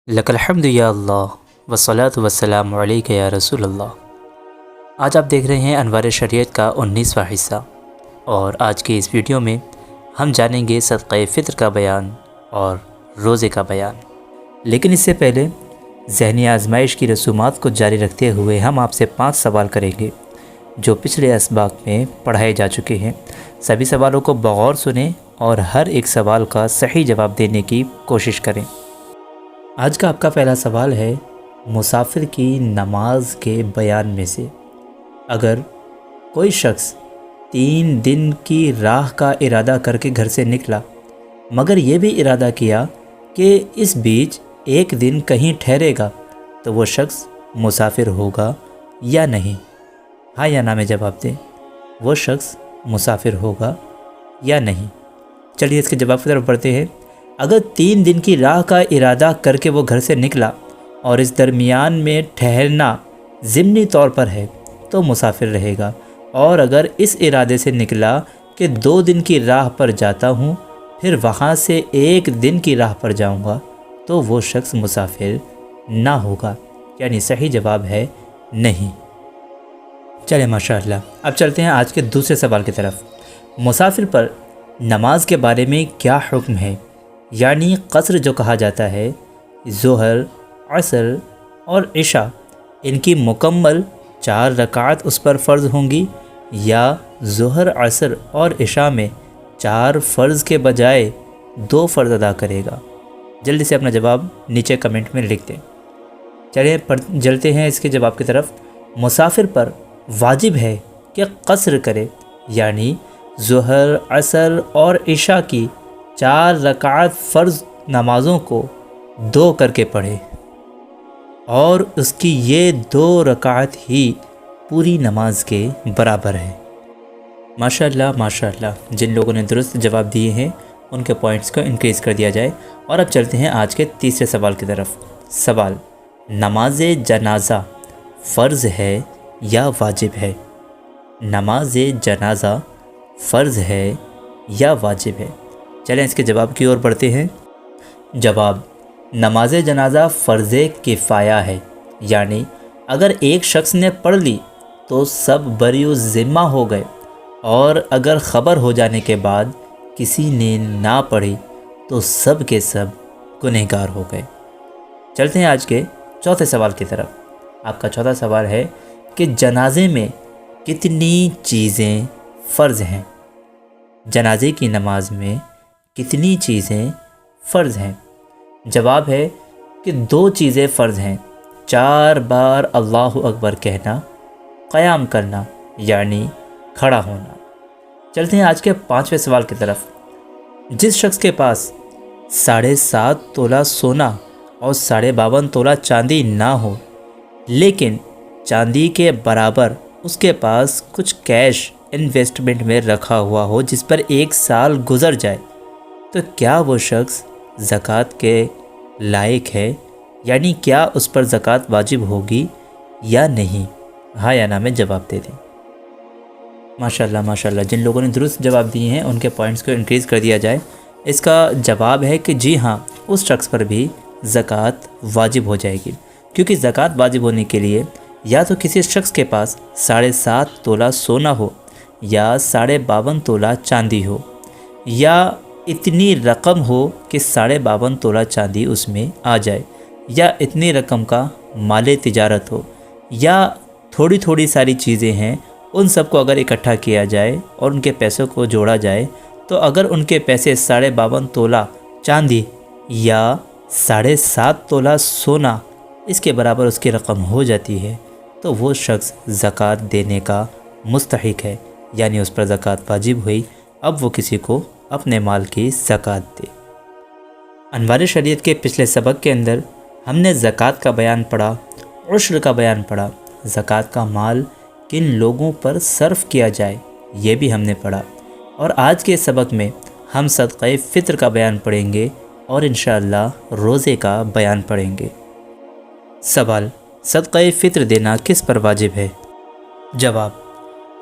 لک الحمد یا اللہ والصلاۃ والسلام علیک یا رسول اللہ۔ آج آپ دیکھ رہے ہیں انوار شریعت کا 19واں حصہ، اور آج کی اس ویڈیو میں ہم جانیں گے صدقہ فطر کا بیان اور روزے کا بیان۔ لیکن اس سے پہلے ذہنی آزمائش کی رسومات کو جاری رکھتے ہوئے ہم آپ سے 5 سوال کریں گے جو پچھلے اسباق میں پڑھائے جا چکے ہیں۔ سبھی سوالوں کو بغور سنیں اور ہر ایک سوال کا صحیح جواب دینے کی کوشش کریں۔ آج کا آپ کا پہلا سوال ہے مسافر کی نماز کے بیان میں سے۔ اگر کوئی شخص 3 دن کی راہ کا ارادہ کر کے گھر سے نکلا، مگر یہ بھی ارادہ کیا کہ اس بیچ 1 دن کہیں ٹھہرے گا، تو وہ شخص مسافر ہوگا یا نہیں؟ ہاں یا نا میں جواب دیں۔ وہ شخص مسافر ہوگا یا نہیں؟ چلیے اس کے جواب کی طرف بڑھتے ہیں۔ اگر 3 دن کی راہ کا ارادہ کر کے وہ گھر سے نکلا اور اس درمیان میں ٹھہرنا ضمنی طور پر ہے تو مسافر رہے گا، اور اگر اس ارادے سے نکلا کہ 2 دن کی راہ پر جاتا ہوں پھر وہاں سے 1 دن کی راہ پر جاؤں گا تو وہ شخص مسافر نہ ہوگا، یعنی صحیح جواب ہے نہیں۔ چلیں ماشاءاللہ، اب چلتے ہیں آج کے دوسرے سوال کی طرف۔ مسافر پر نماز کے بارے میں کیا حکم ہے؟ یعنی قصر جو کہا جاتا ہے، ظہر، عصر اور عشاء، ان کی مکمل 4 رکعت اس پر فرض ہوں گی، یا ظہر، عصر اور عشاء میں 4 فرض کے بجائے 2 فرض ادا کرے گا؟ جلدی سے اپنا جواب نیچے کمنٹ میں لکھ دیں۔ چلیں جلتے ہیں اس کے جواب کی طرف۔ مسافر پر واجب ہے کہ قصر کرے، یعنی ظہر، عصر اور عشاء کی 4 رکعت فرض نمازوں کو 2 کر کے پڑھے، اور اس کی یہ 2 رکعت ہی پوری نماز کے برابر ہے۔ ماشاءاللہ ماشاءاللہ، جن لوگوں نے درست جواب دیے ہیں ان کے پوائنٹس کو انکریز کر دیا جائے۔ اور اب چلتے ہیں آج کے تیسرے سوال کی طرف۔ سوال: نماز جنازہ فرض ہے یا واجب ہے؟ نماز جنازہ فرض ہے یا واجب ہے؟ چلیں اس کے جواب کی اور بڑھتے ہیں۔ جواب: نماز جنازہ فرض کفایہ ہے، یعنی اگر ایک شخص نے پڑھ لی تو سب بری و ذمہ ہو گئے، اور اگر خبر ہو جانے کے بعد کسی نے نہ پڑھی تو سب کے سب گنہگار ہو گئے۔ چلتے ہیں آج کے چوتھے سوال کی طرف۔ آپ کا چوتھا سوال ہے کہ جنازے میں کتنی چیزیں فرض ہیں؟ جنازے کی نماز میں کتنی چیزیں فرض ہیں؟ جواب ہے کہ 2 چیزیں فرض ہیں: 4 بار اللہ اکبر کہنا، قیام کرنا یعنی کھڑا ہونا۔ چلتے ہیں آج کے 5ویں سوال کی طرف۔ جس شخص کے پاس 7.5 تولہ سونا اور 52.5 تولہ چاندی نہ ہو، لیکن چاندی کے برابر اس کے پاس کچھ کیش انویسٹمنٹ میں رکھا ہوا ہو جس پر 1 سال گزر جائے، تو کیا وہ شخص زکوٰۃ کے لائق ہے؟ یعنی کیا اس پر زکوٰۃ واجب ہوگی یا نہیں؟ ہاں یا نا میں جواب دے دیں۔ ماشاءاللہ ماشاءاللہ، جن لوگوں نے درست جواب دیے ہیں ان کے پوائنٹس کو انکریز کر دیا جائے۔ اس کا جواب ہے کہ جی ہاں، اس شخص پر بھی زکوٰۃ واجب ہو جائے گی، کیونکہ زکوٰۃ واجب ہونے کے لیے یا تو کسی شخص کے پاس 7.5 تولہ سونا ہو، یا 52.5 تولہ چاندی ہو، یا اتنی رقم ہو کہ 52.5 تولہ چاندی اس میں آ جائے، یا اتنی رقم کا مال تجارت ہو، یا تھوڑی تھوڑی ساری چیزیں ہیں، ان سب کو اگر اکٹھا کیا جائے اور ان کے پیسوں کو جوڑا جائے تو اگر ان کے پیسے 52.5 تولہ چاندی یا 7.5 تولہ سونا اس کے برابر اس کی رقم ہو جاتی ہے تو وہ شخص زکوٰۃ دینے کا مستحق ہے، یعنی اس پر زکوٰۃ واجب ہوئی، اب وہ کسی کو اپنے مال کی زکوٰۃ دے۔ انوار شریعت کے پچھلے سبق کے اندر ہم نے زکوٰۃ کا بیان پڑھا، عشر کا بیان پڑھا، زکوٰۃ کا مال کن لوگوں پر صرف کیا جائے یہ بھی ہم نے پڑھا، اور آج کے سبق میں ہم صدقہ فطر کا بیان پڑھیں گے اور انشاءاللہ روزے کا بیان پڑھیں گے۔ سوال: صدقہ فطر دینا کس پر واجب ہے؟ جواب: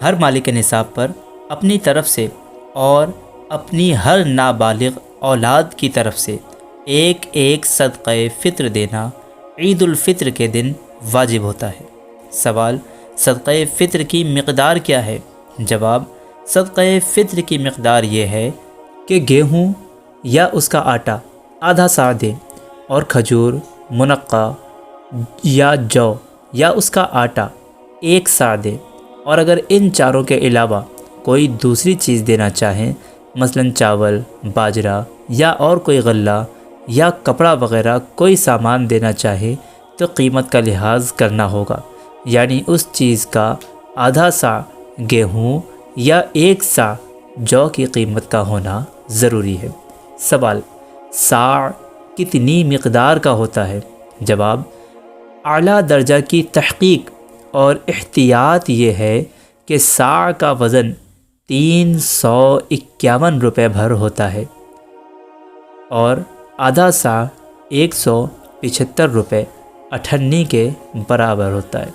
ہر مالک نصاب پر اپنی طرف سے اور اپنی ہر نابالغ اولاد کی طرف سے ایک ایک صدقہ فطر دینا عید الفطر کے دن واجب ہوتا ہے۔ سوال: صدقہ فطر کی مقدار کیا ہے؟ جواب: صدقہ فطر کی مقدار یہ ہے کہ گیہوں یا اس کا آٹا آدھا صاع دیں، اور کھجور، منقع یا جو یا اس کا آٹا 1 صاع دیں، اور اگر ان چاروں کے علاوہ کوئی دوسری چیز دینا چاہیں، مثلا چاول، باجرہ یا اور کوئی غلہ یا کپڑا وغیرہ کوئی سامان دینا چاہے تو قیمت کا لحاظ کرنا ہوگا، یعنی اس چیز کا آدھا صاع گیہوں یا 1 صاع جو کی قیمت کا ہونا ضروری ہے۔ سوال: صاع کتنی مقدار کا ہوتا ہے؟ جواب: اعلیٰ درجہ کی تحقیق اور احتیاط یہ ہے کہ صاع کا وزن 351 روپے بھر ہوتا ہے اور آدھا صاع 175 روپے 98 کے برابر ہوتا ہے۔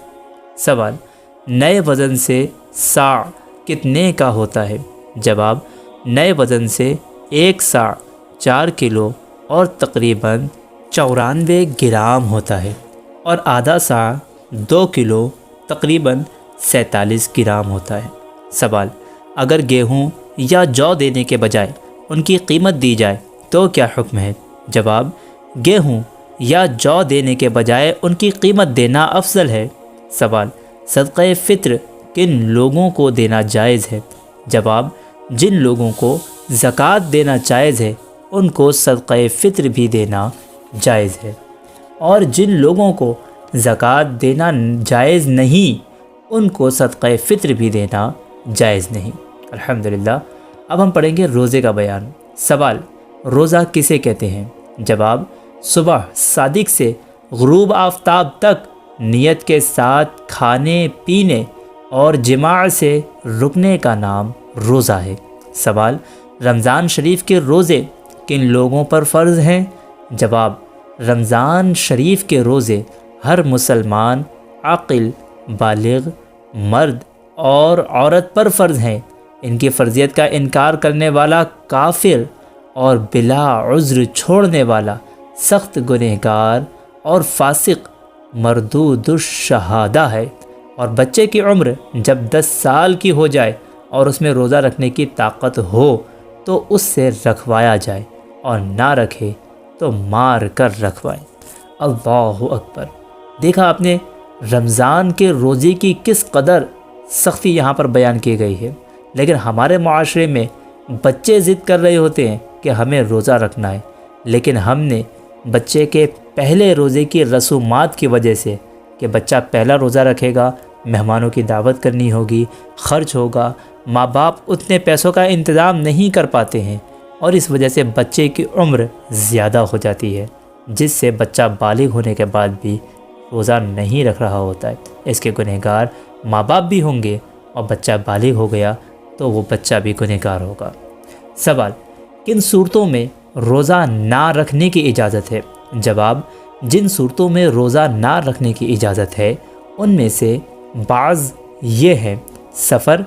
سوال: نئے وزن سے صاع کتنے کا ہوتا ہے؟ جواب: نئے وزن سے 1 صاع 4 کلو اور تقریباً 94 گرام ہوتا ہے، اور آدھا صاع 2 کلو تقریباً 47 گرام ہوتا ہے۔ سوال: اگر گیہوں یا جو دینے کے بجائے ان کی قیمت دی جائے تو کیا حکم ہے؟ جواب: گیہوں یا جو دینے کے بجائے ان کی قیمت دینا افضل ہے۔ سوال: صدقہ فطر کن لوگوں کو دینا جائز ہے؟ جواب: جن لوگوں کو زکوٰۃ دینا جائز ہے ان کو صدقہ فطر بھی دینا جائز ہے، اور جن لوگوں کو زکوٰۃ دینا جائز نہیں ان کو صدقہ فطر بھی دینا جائز نہیں۔ الحمدللہ۔ اب ہم پڑھیں گے روزے کا بیان۔ سوال: روزہ کسے کہتے ہیں؟ جواب: صبح صادق سے غروب آفتاب تک نیت کے ساتھ کھانے پینے اور جماع سے رکنے کا نام روزہ ہے۔ سوال: رمضان شریف کے روزے کن لوگوں پر فرض ہیں؟ جواب: رمضان شریف کے روزے ہر مسلمان عاقل بالغ مرد اور عورت پر فرض ہیں۔ ان کی فرضیت کا انکار کرنے والا کافر اور بلا عذر چھوڑنے والا سخت گنہگار اور فاسق مردود الشہادہ ہے۔ اور بچے کی عمر جب 10 سال کی ہو جائے اور اس میں روزہ رکھنے کی طاقت ہو تو اس سے رکھوایا جائے، اور نہ رکھے تو مار کر رکھوائیں۔ اللہ اکبر۔ دیکھا آپ نے رمضان کے روزے کی کس قدر سختی یہاں پر بیان کی گئی ہے، لیکن ہمارے معاشرے میں بچے ضد کر رہے ہوتے ہیں کہ ہمیں روزہ رکھنا ہے، لیکن ہم نے بچے کے پہلے روزے کی رسومات کی وجہ سے کہ بچہ پہلا روزہ رکھے گا، مہمانوں کی دعوت کرنی ہوگی، خرچ ہوگا، ماں باپ اتنے پیسوں کا انتظام نہیں کر پاتے ہیں، اور اس وجہ سے بچے کی عمر زیادہ ہو جاتی ہے، جس سے بچہ بالغ ہونے کے بعد بھی روزہ نہیں رکھ رہا ہوتا ہے۔ اس کے گنہگار ماں باپ بھی ہوں گے، اور بچہ بالغ ہو گیا تو وہ بچہ بھی گنہگار ہوگا۔ سوال: کن صورتوں میں روزہ نہ رکھنے کی اجازت ہے؟ جواب: جن صورتوں میں روزہ نہ رکھنے کی اجازت ہے ان میں سے بعض یہ ہیں: سفر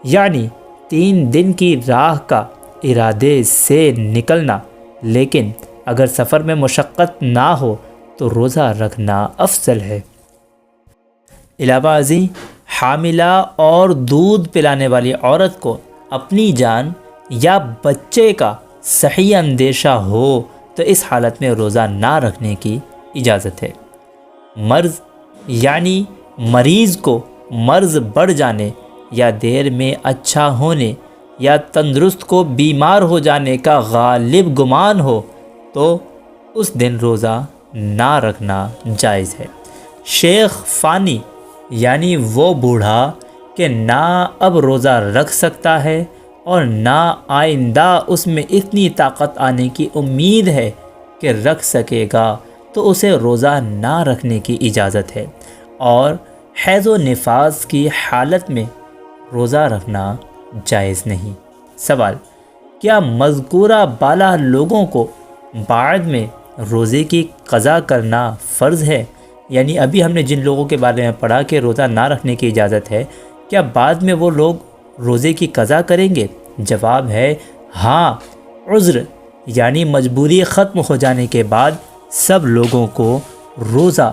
یعنی 3 دن کی راہ کا ارادے سے نکلنا، لیکن اگر سفر میں مشقت نہ ہو تو روزہ رکھنا افضل ہے۔ علاوہ ازیں حاملہ اور دودھ پلانے والی عورت کو اپنی جان یا بچے کا صحیح اندیشہ ہو تو اس حالت میں روزہ نہ رکھنے کی اجازت ہے۔ مرض یعنی مریض کو مرض بڑھ جانے یا دیر میں اچھا ہونے یا تندرست کو بیمار ہو جانے کا غالب گمان ہو تو اس دن روزہ نہ رکھنا جائز ہے۔ شیخ فانی یعنی وہ بوڑھا کہ نہ اب روزہ رکھ سکتا ہے اور نہ آئندہ اس میں اتنی طاقت آنے کی امید ہے کہ رکھ سکے گا تو اسے روزہ نہ رکھنے کی اجازت ہے، اور حیض و نفاس کی حالت میں روزہ رکھنا جائز نہیں۔ سوال: کیا مذکورہ بالا لوگوں کو بعد میں روزے کی قضا کرنا فرض ہے؟ یعنی ابھی ہم نے جن لوگوں کے بارے میں پڑھا کہ روزہ نہ رکھنے کی اجازت ہے، کیا بعد میں وہ لوگ روزے کی قضا کریں گے؟ جواب ہے ہاں، عذر یعنی مجبوری ختم ہو جانے کے بعد سب لوگوں کو روزہ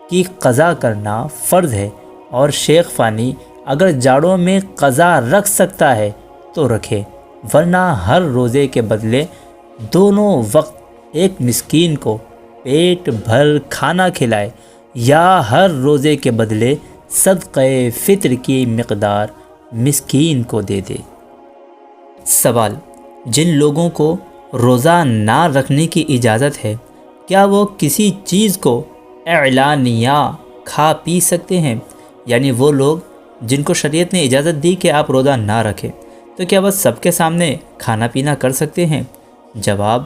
کی قضا کرنا فرض ہے، اور شیخ فانی اگر جاڑوں میں قضا رکھ سکتا ہے تو رکھے، ورنہ ہر روزے کے بدلے دونوں وقت ایک مسکین کو پیٹ بھر کھانا کھلائے، یا ہر روزے کے بدلے صدقہ فطر کی مقدار مسکین کو دے دے۔ سوال: جن لوگوں کو روزہ نہ رکھنے کی اجازت ہے، کیا وہ کسی چیز کو اعلانیہ کھا پی سکتے ہیں؟ یعنی وہ لوگ جن کو شریعت نے اجازت دی کہ آپ روزہ نہ رکھیں، تو کیا وہ سب کے سامنے کھانا پینا کر سکتے ہیں؟ جواب: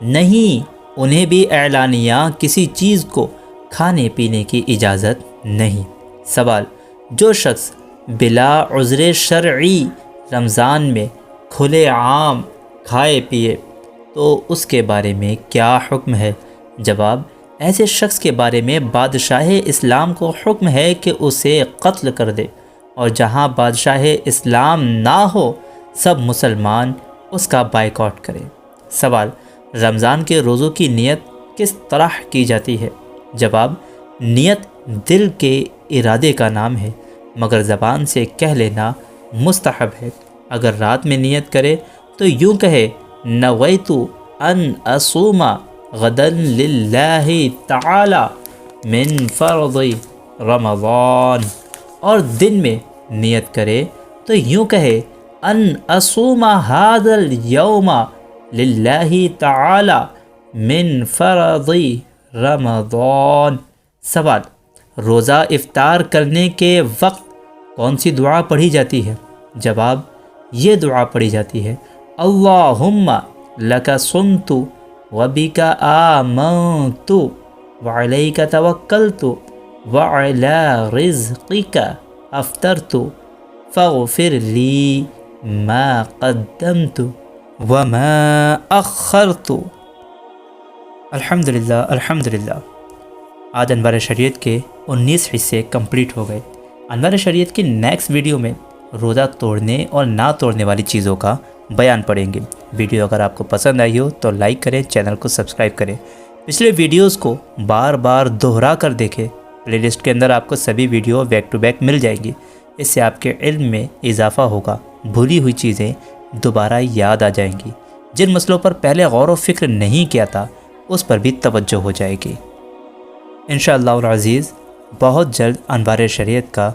نہیں، انہیں بھی اعلانیہ کسی چیز کو کھانے پینے کی اجازت نہیں۔ سوال: جو شخص بلا عذر شرعی رمضان میں کھلے عام کھائے پیے تو اس کے بارے میں کیا حکم ہے؟ جواب: ایسے شخص کے بارے میں بادشاہ اسلام کو حکم ہے کہ اسے قتل کر دے، اور جہاں بادشاہ اسلام نہ ہو سب مسلمان اس کا بائیکاٹ کریں۔ سوال: رمضان کے روزوں کی نیت کس طرح کی جاتی ہے؟ جواب: نیت دل کے ارادے کا نام ہے، مگر زبان سے کہہ لینا مستحب ہے۔ اگر رات میں نیت کرے تو یوں کہے: نویت ان اصوم غدا للہ تعالی من فرض رمضان، اور دن میں نیت کرے تو یوں کہے: ان اصوم ھذا الیوم للہ تعالی من فرض رمضان۔ سوال: روزہ افطار کرنے کے وقت کون سی دعا پڑھی جاتی ہے؟ جواب: یہ دعا پڑھی جاتی ہے: اللہم لک صمت وبک آمنت وعلیک توکلت وعلی رزقک افطرت فاغفر لی ما قدمت وما اخرت۔ الحمدللہ الحمدللہ۔ آج انوار شریعت کے 19 حصے کمپلیٹ ہو گئے۔ انوار شریعت کی نیکسٹ ویڈیو میں روزہ توڑنے اور نہ توڑنے والی چیزوں کا بیان پڑھیں گے۔ ویڈیو اگر آپ کو پسند آئی ہو تو لائک کریں، چینل کو سبسکرائب کریں، پچھلے ویڈیوز کو بار بار دہرا کر دیکھیں۔ پلے لسٹ کے اندر آپ کو سبھی ویڈیو بیک ٹو بیک مل جائیں گی۔ اس سے آپ کے علم میں اضافہ ہوگا، بھولی ہوئی چیزیں دوبارہ یاد آ جائیں گی، جن مسئلوں پر پہلے غور و فکر نہیں کیا تھا اس پر بھی توجہ ہو جائے گی۔ انشاءاللہ العزیز بہت جلد انوار شریعت کا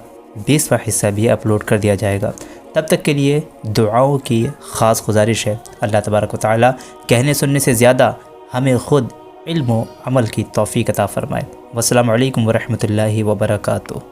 20واں حصہ بھی اپلوڈ کر دیا جائے گا۔ تب تک کے لیے دعاؤں کی خاص گزارش ہے۔ اللہ تبارک و تعالی کہنے سننے سے زیادہ ہمیں خود علم و عمل کی توفیق عطا فرمائے۔ والسلام علیکم ورحمۃ اللہ وبرکاتہ۔